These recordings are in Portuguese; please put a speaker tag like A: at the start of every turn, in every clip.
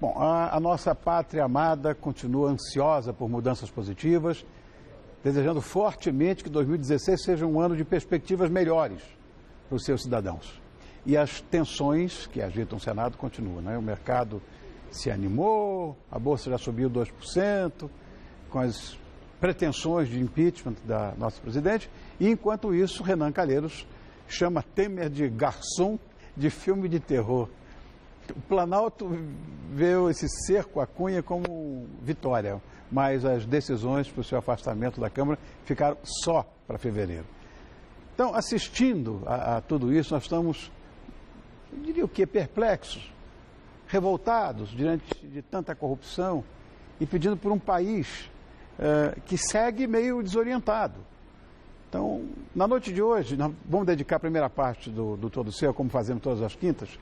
A: Bom, a nossa pátria amada continua ansiosa por mudanças positivas, desejando fortemente que 2016 seja um ano de perspectivas melhores para os seus cidadãos. E as tensões que agitam o Senado continuam, né? O mercado se animou, a Bolsa já subiu 2%, com as pretensões de impeachment da nossa presidente, e enquanto isso, Renan Calheiros chama Temer de garçom de filme de terror. O Planalto vê esse cerco à Cunha como vitória, mas as decisões para o seu afastamento da Câmara ficaram só para fevereiro. Então, assistindo a tudo isso, nós estamos, eu diria o quê, perplexos, revoltados diante de tanta corrupção e pedindo por um país que segue meio desorientado. Então, na noite de hoje, nós vamos dedicar a primeira parte do Todo Seu, como fazemos todas as quintas,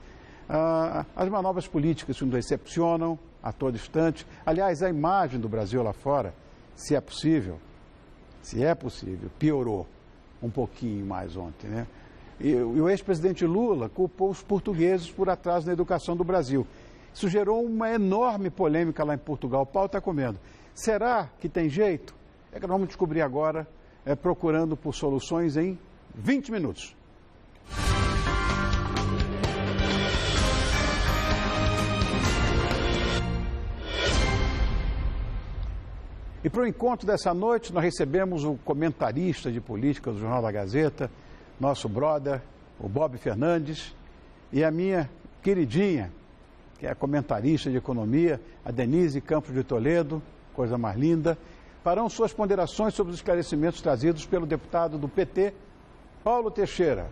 A: as manobras políticas que nos decepcionam a todo instante. Aliás, a imagem do Brasil lá fora, se é possível, piorou um pouquinho mais ontem, né? E o ex-presidente Lula culpou os portugueses por atraso na educação do Brasil. Isso gerou uma enorme polêmica lá em Portugal. O pau está comendo. Será que tem jeito? É que nós vamos descobrir agora, procurando por soluções em 20 minutos. E para o encontro dessa noite, nós recebemos o comentarista de política do Jornal da Gazeta, nosso brother, o Bob Fernandes, e a minha queridinha, que é a comentarista de economia, a Denise Campos de Toledo, coisa mais linda, farão suas ponderações sobre os esclarecimentos trazidos pelo deputado do PT, Paulo Teixeira,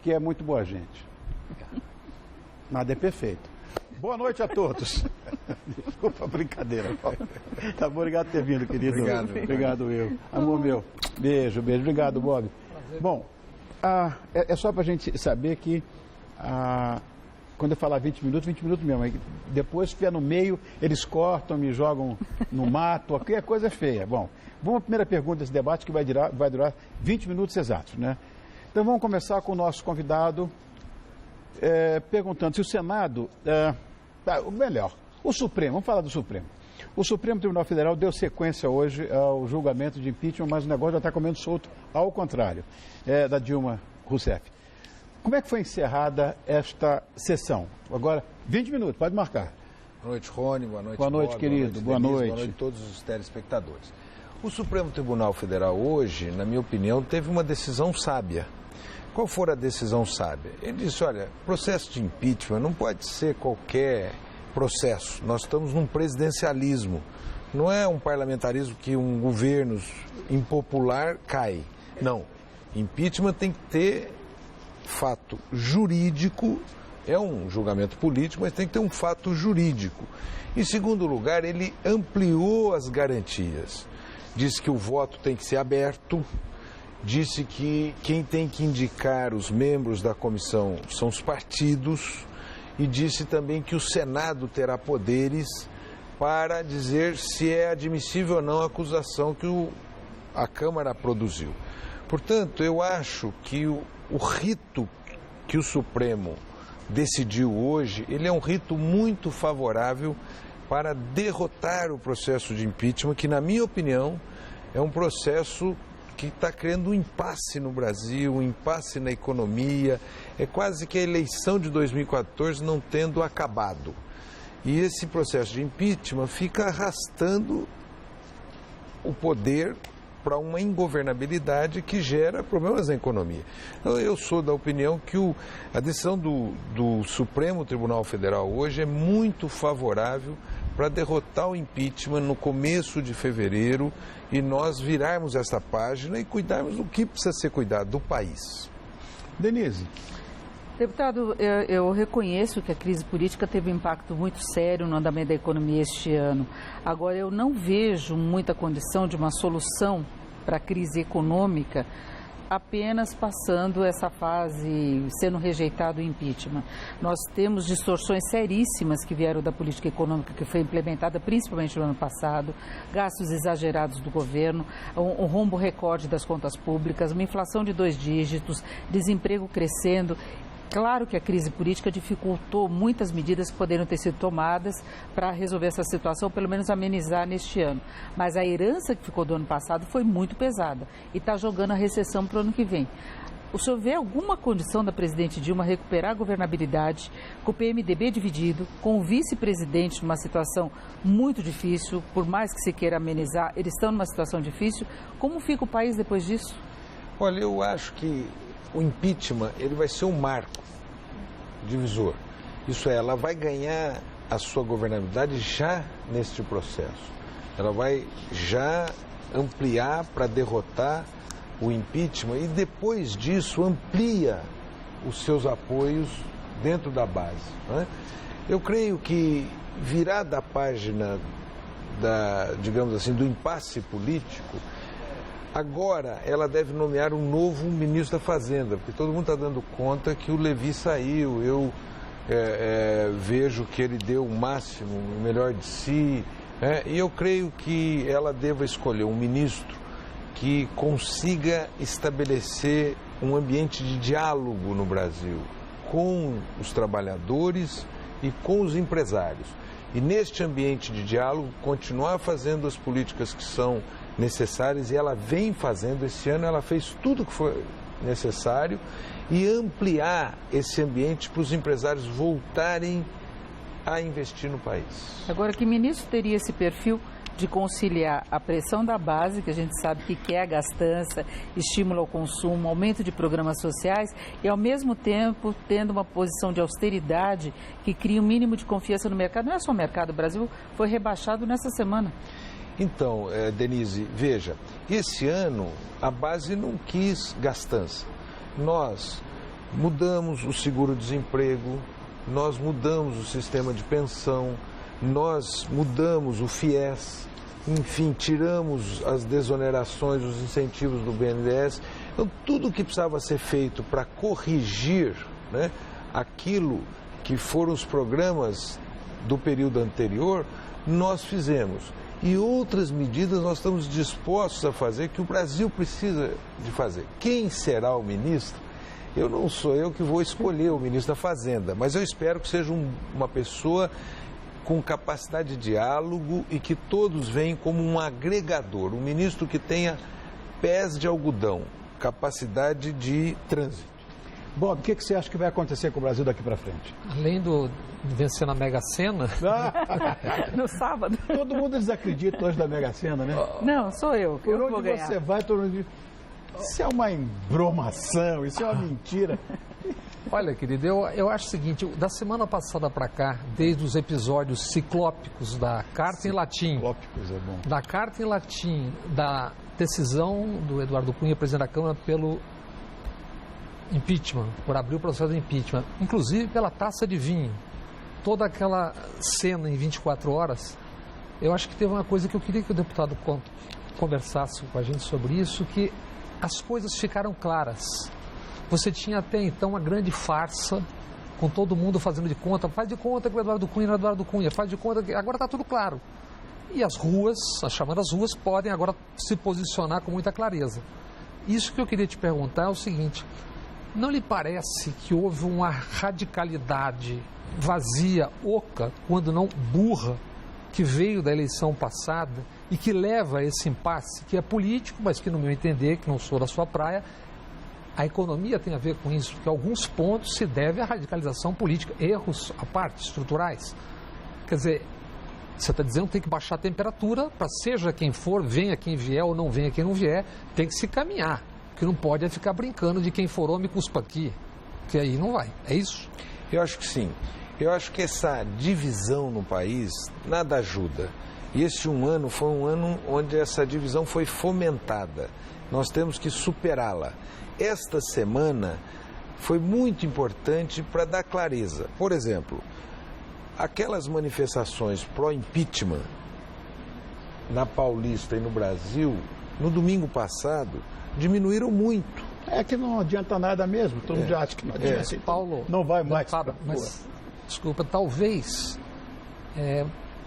A: que é muito boa gente. Nada é perfeito. Boa noite a todos. Desculpa a brincadeira, Paulo. Tá bom, obrigado por ter vindo, querido. Obrigado eu. Amor meu. Beijo. Obrigado, Bob. Bom, é só para a gente saber que quando eu falar 20 minutos mesmo. Depois, se estiver no meio, eles cortam, me jogam no mato, qualquer coisa é feia. Bom, vamos à primeira pergunta desse debate, que vai durar 20 minutos exatos, né? Então, vamos começar com o nosso convidado, perguntando se o Senado... o Supremo, vamos falar do Supremo. O Supremo Tribunal Federal deu sequência hoje ao julgamento de impeachment, mas o negócio já está comendo solto, ao contrário, da Dilma Rousseff. Como é que foi encerrada esta sessão? Agora, 20 minutos, pode marcar.
B: Boa noite, Rony. Boa noite,
A: Boa noite, querido. Boa noite.
B: Boa noite a todos os telespectadores. O Supremo Tribunal Federal hoje, na minha opinião, teve uma decisão sábia. Qual for a decisão sábia? Ele disse, olha, processo de impeachment não pode ser qualquer processo. Nós estamos num presidencialismo. Não é um parlamentarismo que um governo impopular cai. Não. Impeachment tem que ter fato jurídico, é um julgamento político, mas tem que ter um fato jurídico. Em segundo lugar, ele ampliou as garantias. Disse que o voto tem que ser aberto, disse que quem tem que indicar os membros da comissão são os partidos e disse também que o Senado terá poderes para dizer se é admissível ou não a acusação que a Câmara produziu. Portanto, eu acho que o rito que o Supremo decidiu hoje, ele é um rito muito favorável para derrotar o processo de impeachment, que, na minha opinião, é um processo que está criando um impasse no Brasil, um impasse na economia. É quase que a eleição de 2014 não tendo acabado. E esse processo de impeachment fica arrastando o poder para uma ingovernabilidade que gera problemas na economia. Então, eu sou da opinião que a decisão do Supremo Tribunal Federal hoje é muito favorável para derrotar o impeachment no começo de fevereiro e nós virarmos essa página e cuidarmos do que precisa ser cuidado, do país.
A: Denise.
C: Deputado, eu reconheço que a crise política teve um impacto muito sério no andamento da economia este ano. Agora, eu não vejo muita condição de uma solução para a crise econômica apenas passando essa fase, sendo rejeitado o impeachment. Nós temos distorções seríssimas que vieram da política econômica que foi implementada principalmente no ano passado, gastos exagerados do governo, um rombo recorde das contas públicas, uma inflação de 2 dígitos, desemprego crescendo, Claro que a crise política dificultou muitas medidas que poderiam ter sido tomadas para resolver essa situação, pelo menos amenizar neste ano. Mas a herança que ficou do ano passado foi muito pesada e está jogando a recessão para o ano que vem. O senhor vê alguma condição da presidente Dilma recuperar a governabilidade, com o PMDB dividido, com o vice-presidente numa situação muito difícil, por mais que se queira amenizar, eles estão numa situação difícil. Como fica o país depois disso?
B: Olha, eu acho que o impeachment ele vai ser um marco divisor. Isso é, ela vai ganhar a sua governabilidade já neste processo. Ela vai já ampliar para derrotar o impeachment e depois disso amplia os seus apoios dentro da base. Né? Eu creio que virar da página digamos assim, do impasse político, agora ela deve nomear um novo ministro da Fazenda, porque todo mundo está dando conta que o Levi saiu, eu vejo que ele deu o máximo, o melhor de si, e eu creio que ela deva escolher um ministro que consiga estabelecer um ambiente de diálogo no Brasil com os trabalhadores e com os empresários. E neste ambiente de diálogo, continuar fazendo as políticas que são necessárias, e ela vem fazendo. Esse ano ela fez tudo o que foi necessário, e ampliar esse ambiente para os empresários voltarem a investir no país.
C: Agora, que ministro teria esse perfil de conciliar a pressão da base, que a gente sabe que quer a gastança, estímulo ao consumo, aumento de programas sociais, e ao mesmo tempo tendo uma posição de austeridade que cria um mínimo de confiança no mercado? Não é só o mercado, o Brasil foi rebaixado nessa semana.
B: Então, Denise, veja, esse ano a base não quis gastança. Nós mudamos o seguro-desemprego, nós mudamos o sistema de pensão, nós mudamos o FIES, enfim, tiramos as desonerações, os incentivos do BNDES. Então, tudo que precisava ser feito para corrigir, né, aquilo que foram os programas do período anterior, nós fizemos. E outras medidas nós estamos dispostos a fazer, que o Brasil precisa de fazer. Quem será o ministro? Não sou eu que vou escolher o ministro da Fazenda, mas eu espero que seja uma pessoa com capacidade de diálogo e que todos veem como um agregador, um ministro que tenha pés de algodão, capacidade de trânsito.
A: Bob, o que você acha que vai acontecer com o Brasil daqui para frente?
D: Além de vencer na Mega Sena...
C: No sábado.
A: Todo mundo desacredita hoje da Mega Sena, né?
C: Não, sou eu que
A: Por
C: vou
A: onde
C: ganhar.
A: você vai, todo mundo diz, isso é uma embromação, isso é uma mentira.
D: Olha, querido, eu acho o seguinte, da semana passada para cá, desde os episódios ciclópicos da carta em latim, da carta em latim, da decisão do Eduardo Cunha, presidente da Câmara, pelo impeachment, por abrir o processo de impeachment, inclusive pela taça de vinho, toda aquela cena em 24 horas, eu acho que teve uma coisa que eu queria que o deputado conversasse com a gente sobre isso, que as coisas ficaram claras. Você tinha até então uma grande farsa, com todo mundo fazendo de conta, faz de conta que o Eduardo Cunha não é Eduardo Cunha, faz de conta que... Agora está tudo claro. E as ruas, as chamadas ruas, podem agora se posicionar com muita clareza. Isso que eu queria te perguntar é o seguinte, não lhe parece que houve uma radicalidade vazia, oca, quando não burra, que veio da eleição passada e que leva a esse impasse, que é político, mas que, no meu entender, que não sou da sua praia, a economia tem a ver com isso, porque alguns pontos se deve à radicalização política, erros à parte, estruturais. Quer dizer, você está dizendo que tem que baixar a temperatura para seja quem for, venha quem vier ou não venha quem não vier, tem que se caminhar. O que não pode é ficar brincando de quem for homem cuspa aqui, que aí não vai. É isso?
B: Eu acho que sim. Eu acho que essa divisão no país nada ajuda. E esse ano foi um ano onde essa divisão foi fomentada. Nós temos que superá-la. Esta semana foi muito importante para dar clareza. Por exemplo, aquelas manifestações pró-impeachment na Paulista e no Brasil, no domingo passado, diminuíram muito.
A: É que não adianta nada mesmo, todo mundo já acha que não adianta. Assim,
D: Paulo,
A: não vai mais.
D: Mas, desculpa, talvez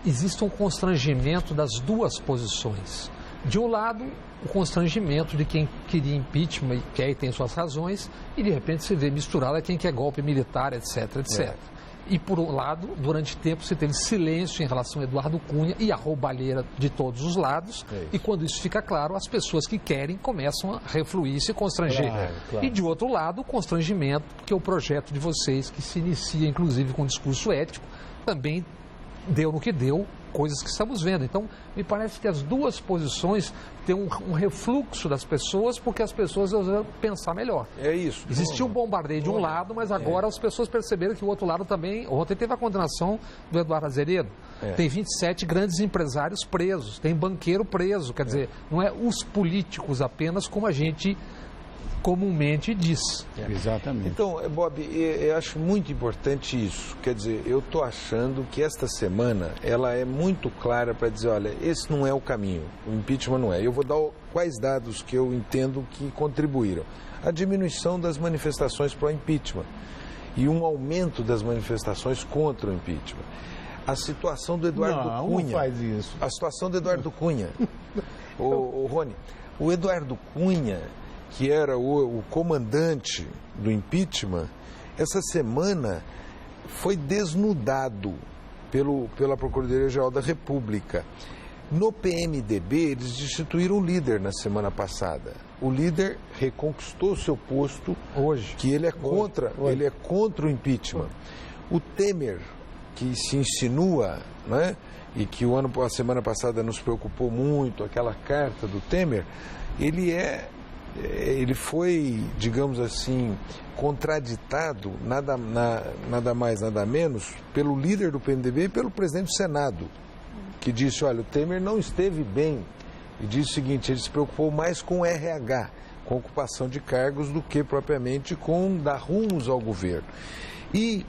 D: exista um constrangimento das duas posições. De um lado, o constrangimento de quem queria impeachment e quer e tem suas razões, e de repente se vê misturado a quem quer golpe militar, etc, etc. E por um lado, durante tempo se teve silêncio em relação a Eduardo Cunha e a roubalheira de todos os lados, e quando isso fica claro, as pessoas que querem começam a refluir e se constranger. Claro. E de outro lado, o constrangimento, que é o projeto de vocês, que se inicia inclusive com discurso ético, também deu no que deu, coisas que estamos vendo. Então, me parece que as duas posições têm um refluxo das pessoas, porque as pessoas vão pensar melhor.
B: É isso.
D: Existiu um bombardeio de um lado, mas agora as pessoas perceberam que o outro lado também... Ontem teve a condenação do Eduardo Azeredo. Tem 27 grandes empresários presos, tem banqueiro preso. Quer dizer, não é os políticos apenas, como a gente comumente diz.
A: Exatamente.
B: Então, Bob, eu acho muito importante isso. Quer dizer, eu estou achando que esta semana ela é muito clara para dizer, olha, esse não é o caminho, o impeachment não é. Eu vou dar quais dados que eu entendo que contribuíram. A diminuição das manifestações para o impeachment e um aumento das manifestações contra o impeachment. A situação do Eduardo Cunha. Não faz isso. A situação do Eduardo Cunha. o Rony, o Eduardo Cunha, que era o comandante do impeachment, essa semana foi desnudado pela Procuradoria-Geral da República. No PMDB, eles destituíram o líder na semana passada. O líder reconquistou seu posto hoje, que ele é contra o impeachment. O Temer, que se insinua, né, e que a semana passada nos preocupou muito, aquela carta do Temer, ele foi, digamos assim, contraditado, nada mais, nada menos, pelo líder do PMDB e pelo presidente do Senado, que disse, olha, o Temer não esteve bem, e disse o seguinte, ele se preocupou mais com o RH, com ocupação de cargos, do que propriamente com dar rumos ao governo. E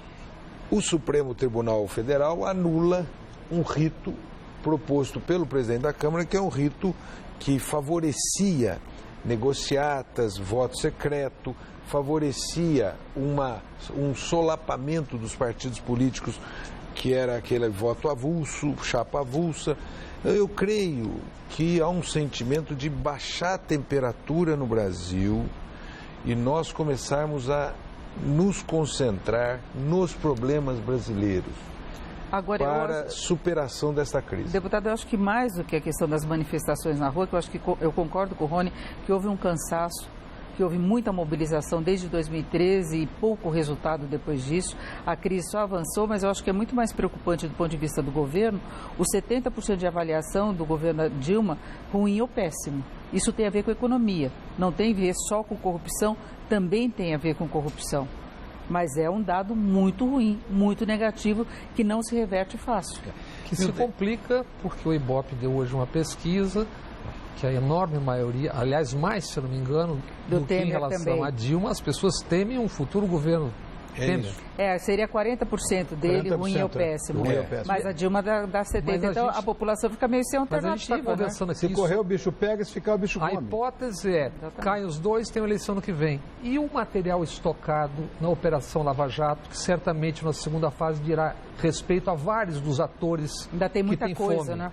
B: o Supremo Tribunal Federal anula um rito proposto pelo presidente da Câmara, que é um rito que favorecia negociatas, voto secreto, favorecia um solapamento dos partidos políticos, que era aquele voto avulso, chapa avulsa. Eu creio que há um sentimento de baixar a temperatura no Brasil e nós começarmos a nos concentrar nos problemas brasileiros. Agora, para a superação desta crise.
C: Deputado, eu acho que mais do que a questão das manifestações na rua, que eu acho que eu concordo com o Rony, que houve um cansaço, que houve muita mobilização desde 2013 e pouco resultado depois disso. A crise só avançou, mas eu acho que é muito mais preocupante do ponto de vista do governo, os 70% de avaliação do governo Dilma ruim ou péssimo. Isso tem a ver com a economia, não tem a ver só com corrupção, também tem a ver com corrupção. Mas é um dado muito ruim, muito negativo, que não se reverte fácil.
D: Que se complica porque o Ibope deu hoje uma pesquisa que a enorme maioria, aliás, mais, se eu não me engano, do que em relação também a Dilma, as pessoas temem um futuro governo Temer.
C: Seria 40% dele, 40%, ruim ou péssimo. Mas a Dilma dá 70%, então a população fica meio sem alternativa.
A: Se correr o bicho pega, se ficar o bicho come.
D: A hipótese é, caem os dois, tem uma eleição no que vem. E o material estocado na Operação Lava Jato, que certamente na segunda fase dirá respeito a vários dos atores.
C: Ainda tem muita coisa,
D: fome,
C: né?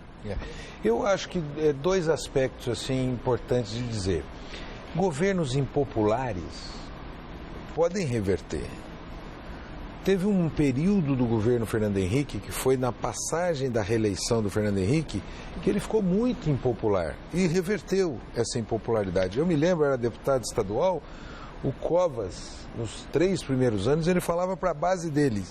B: Eu acho que dois aspectos assim importantes de dizer. Governos impopulares podem reverter. Teve um período do governo Fernando Henrique, que foi na passagem da reeleição do Fernando Henrique, que ele ficou muito impopular e reverteu essa impopularidade. Eu me lembro, eu era deputado estadual, o Covas, nos 3 primeiros anos, ele falava para a base dele,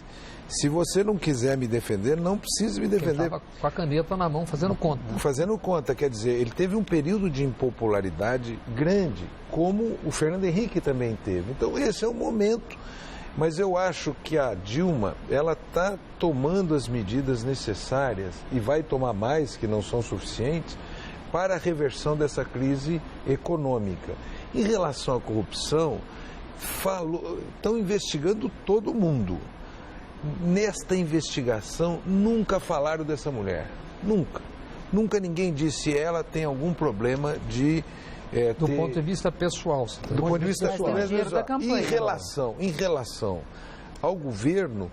B: se você não quiser me defender, não precisa me defender. Ele estava
D: com a caneta na mão, fazendo conta.
B: Fazendo conta, quer dizer, ele teve um período de impopularidade grande, como o Fernando Henrique também teve. Então esse é o momento. Mas eu acho que a Dilma, ela está tomando as medidas necessárias e vai tomar mais, que não são suficientes, para a reversão dessa crise econômica. Em relação à corrupção, estão investigando todo mundo. Nesta investigação, nunca falaram dessa mulher. Nunca. Nunca ninguém disse ela tem algum problema de...
D: do ponto de vista pessoal.
B: Do ponto de vista pessoal. Em relação ao governo,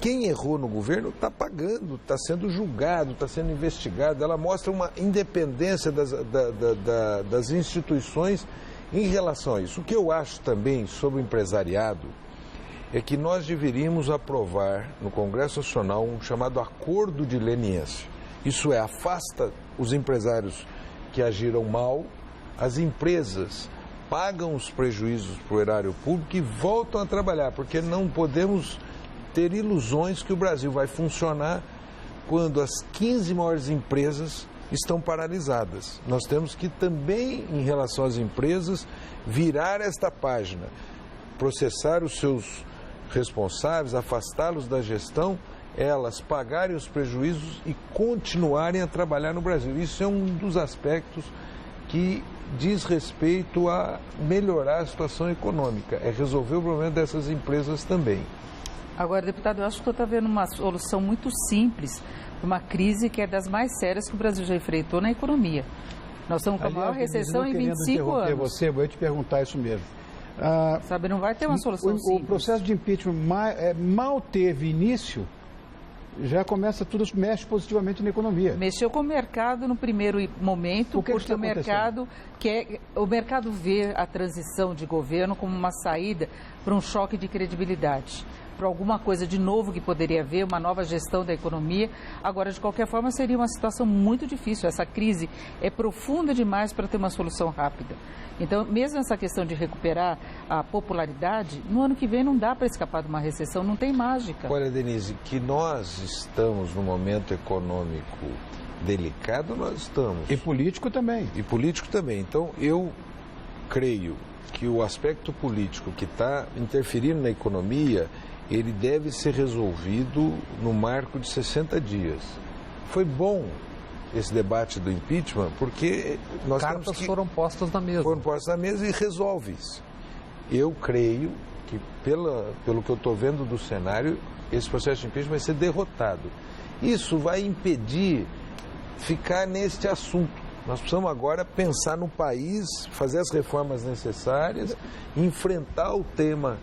B: quem errou no governo está pagando, está sendo julgado, está sendo investigado. Ela mostra uma independência das instituições em relação a isso. O que eu acho também sobre o empresariado é que nós deveríamos aprovar no Congresso Nacional um chamado Acordo de Leniência. Isso é, afasta os empresários que agiram mal, as empresas pagam os prejuízos para o erário público e voltam a trabalhar, porque não podemos ter ilusões que o Brasil vai funcionar quando as 15 maiores empresas estão paralisadas. Nós temos que também, em relação às empresas, virar esta página, processar os seus responsáveis, afastá-los da gestão, elas pagarem os prejuízos e continuarem a trabalhar no Brasil. Isso é um dos aspectos que diz respeito a melhorar a situação econômica, é resolver o problema dessas empresas também.
C: Agora, deputado, eu acho que eu estou vendo uma solução muito simples para uma crise que é das mais sérias que o Brasil já enfrentou na economia. Nós estamos com a maior recessão em 25 anos.
A: Você, vou te perguntar isso mesmo.
C: Sabe, não vai ter uma solução simples.
A: O processo de impeachment mal teve início, já começa tudo, mexe positivamente na economia.
C: Mexeu com o mercado no primeiro momento, porque o mercado vê a transição de governo como uma saída para um choque de credibilidade, para alguma coisa de novo que poderia haver, uma nova gestão da economia. Agora, de qualquer forma, seria uma situação muito difícil. Essa crise é profunda demais para ter uma solução rápida. Então, mesmo essa questão de recuperar a popularidade, no ano que vem não dá para escapar de uma recessão, não tem mágica.
B: Olha, Denise, que nós estamos num momento econômico delicado, nós estamos.
A: E político também.
B: E político também. Então, eu creio que o aspecto político que está interferindo na economia, ele deve ser resolvido no marco de 60 dias. Foi bom esse debate do impeachment, porque nós
D: cartas
B: temos que...
D: foram postas na mesa.
B: Foram postas na mesa e resolve isso. Eu creio que, pelo que eu estou vendo do cenário, esse processo de impeachment vai ser derrotado. Isso vai impedir ficar neste assunto. Nós precisamos agora pensar no país, fazer as reformas necessárias, enfrentar o tema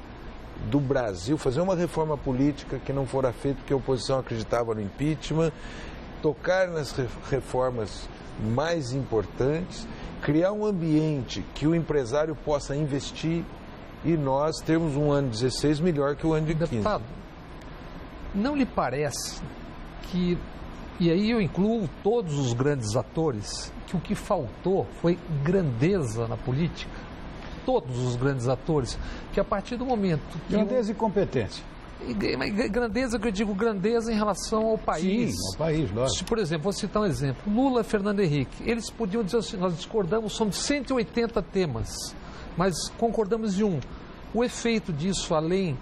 B: do Brasil, fazer uma reforma política que não fora feita porque a oposição acreditava no impeachment, tocar nas reformas mais importantes, criar um ambiente que o empresário possa investir e nós termos um ano de 16 melhor que o ano de 15.
D: Deputado, não lhe parece que, e aí eu incluo todos os grandes atores, que o que faltou foi grandeza na política? Todos os grandes atores, que a partir do momento...
A: Grandeza e competência.
D: Grandeza, que eu digo grandeza em relação ao país.
A: Sim, ao país, lógico.
D: Por exemplo, vou citar um exemplo. Lula e Fernando Henrique, eles podiam dizer assim, nós discordamos sobre 180 temas, mas concordamos em um. O efeito disso, além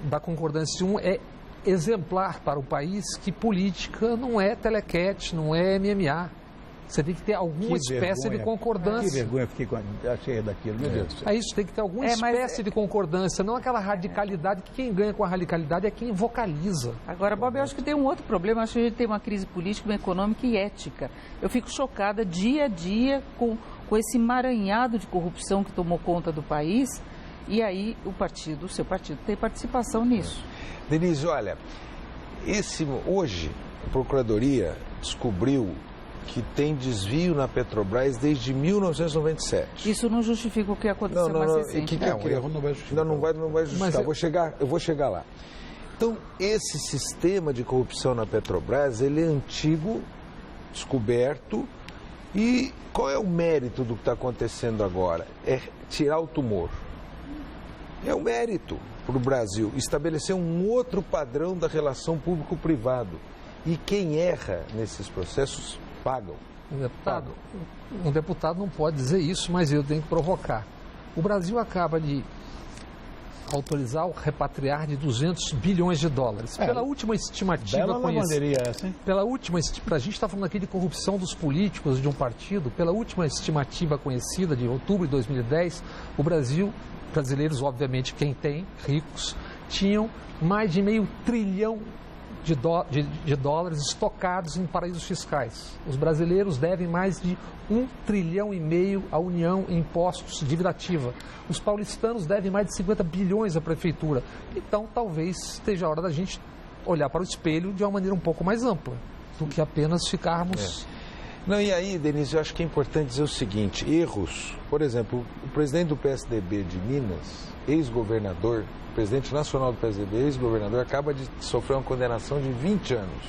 D: da concordância em um, é exemplar para o país que política não é telequete, não é MMA. Você tem que ter alguma espécie de concordância.
A: Que vergonha, fiquei cheia daquilo, meu Deus do céu.
D: É isso, tem que ter alguma espécie de concordância, não aquela radicalidade que quem ganha com a radicalidade é quem vocaliza.
C: Agora, Bob, eu acho que tem um outro problema, eu acho que a gente tem uma crise política, uma econômica e ética. Eu fico chocada dia a dia com esse emaranhado de corrupção que tomou conta do país e aí o seu partido tem participação nisso.
B: Denise, olha, hoje a Procuradoria descobriu que tem desvio na Petrobras desde 1997.
C: Isso não justifica o que aconteceu mais recente.
A: Não vai justificar.
B: Não vai justificar. Eu vou chegar lá. Então, esse sistema de corrupção na Petrobras, ele é antigo, descoberto, e qual é o mérito do que está acontecendo agora? É tirar o tumor. É o mérito para o Brasil estabelecer um outro padrão da relação público-privado. E quem erra nesses processos pagam.
D: Um deputado não pode dizer isso, mas eu tenho que provocar. O Brasil acaba de autorizar o repatriar de 200 bilhões de dólares. Pela última estimativa conhecida, a gente está falando aqui de corrupção dos políticos de um partido, pela última estimativa conhecida de outubro de 2010, brasileiros, obviamente, quem tem, ricos, tinham mais de $500 bilhão de dólares estocados em paraísos fiscais. Os brasileiros devem mais de $1,5 trilhão à União em impostos, dívida ativa. Os paulistanos devem mais de 50 bilhões à prefeitura. Então, talvez esteja a hora da gente olhar para o espelho de uma maneira um pouco mais ampla do que apenas ficarmos...
B: Não, e aí, Denise, eu acho que é importante dizer o seguinte, erros, por exemplo, o presidente do PSDB de Minas, ex-governador, presidente nacional do PSDB, ex-governador, acaba de sofrer uma condenação de 20 anos.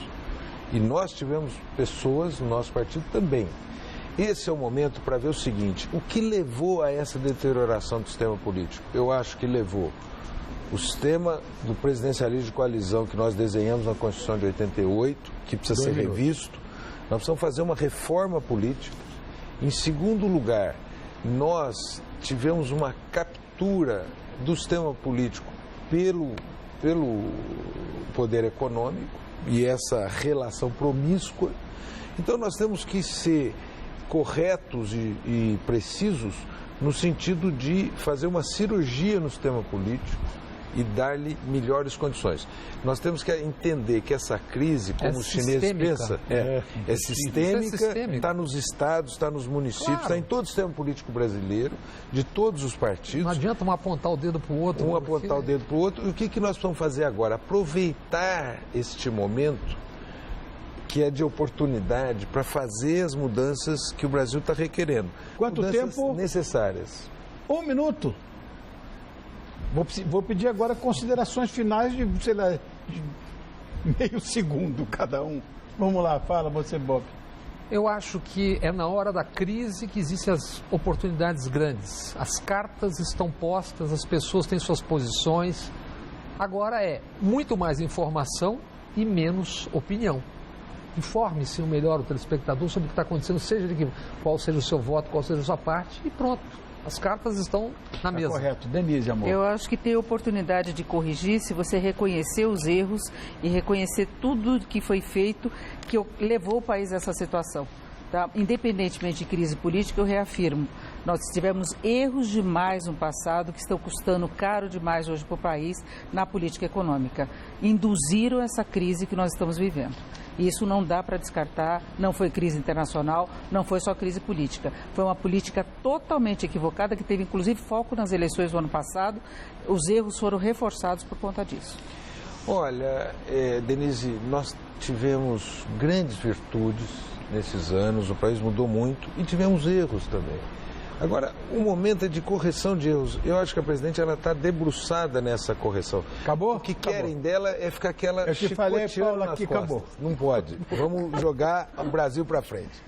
B: E nós tivemos pessoas no nosso partido também. Esse é o momento para ver o seguinte, o que levou a essa deterioração do sistema político? Eu acho que levou o sistema do presidencialismo de coalizão que nós desenhamos na Constituição de 88, que precisa ser revisto. Nós precisamos fazer uma reforma política. Em segundo lugar, nós tivemos uma captura do sistema político pelo poder econômico e essa relação promíscua. Então nós temos que ser corretos e precisos no sentido de fazer uma cirurgia no sistema político e dar-lhe melhores condições. Nós temos que entender que essa crise, como os chineses pensam, é sistêmica, está nos estados, está nos municípios, está em todo o sistema político brasileiro, de todos os partidos.
D: Não adianta um apontar o dedo para o outro.
B: Um apontar o dedo para o outro. E o que nós precisamos fazer agora? Aproveitar este momento que é de oportunidade para fazer as mudanças que o Brasil está requerendo.
A: Quanto
B: mudanças
A: tempo?
B: Necessárias.
A: 1 minuto. Vou pedir agora considerações finais de, sei lá, de meio segundo cada um. Vamos lá, fala você, Bob.
D: Eu acho que é na hora da crise que existem as oportunidades grandes. As cartas estão postas, as pessoas têm suas posições. Agora é muito mais informação e menos opinião. Informe-se melhor o telespectador sobre o que está acontecendo, seja de qual seja o seu voto, qual seja a sua parte, e pronto. As cartas estão na mesa.
A: Correto. Denise, amor.
C: Eu acho que tem oportunidade de corrigir se você reconhecer os erros e reconhecer tudo que foi feito que levou o país a essa situação. Tá? Independentemente de crise política, eu reafirmo, nós tivemos erros demais no passado que estão custando caro demais hoje para o país na política econômica. Induziram essa crise que nós estamos vivendo. E isso não dá para descartar, não foi crise internacional, não foi só crise política. Foi uma política totalmente equivocada, que teve inclusive foco nas eleições do ano passado. Os erros foram reforçados por conta disso.
B: Olha, Denise, nós tivemos grandes virtudes nesses anos, o país mudou muito e tivemos erros também. Agora, o momento é de correção de erros. Eu acho que a presidente está debruçada nessa correção.
A: Acabou?
B: O que querem dela é ficar aquela
A: Eu te falei, Paula, que acabou.
B: Não pode. Vamos jogar o Brasil para frente.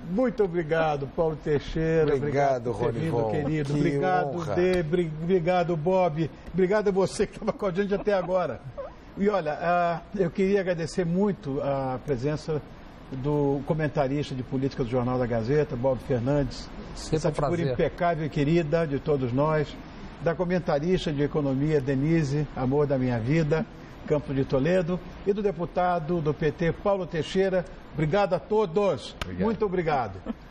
A: Muito obrigado, Paulo Teixeira.
B: Obrigado, Ronivon.
A: Querido.
B: Que
A: obrigado,
B: honra.
A: Dê. Obrigado, Bob. Obrigado a você que estava com a gente até agora. E olha, eu queria agradecer muito a presença do comentarista de política do Jornal da Gazeta, Bob Fernandes. Essa figura impecável e querida de todos nós. Da comentarista de economia, Denise, amor da minha vida, Campos de Toledo. E do deputado do PT, Paulo Teixeira. Obrigado a todos. Muito obrigado.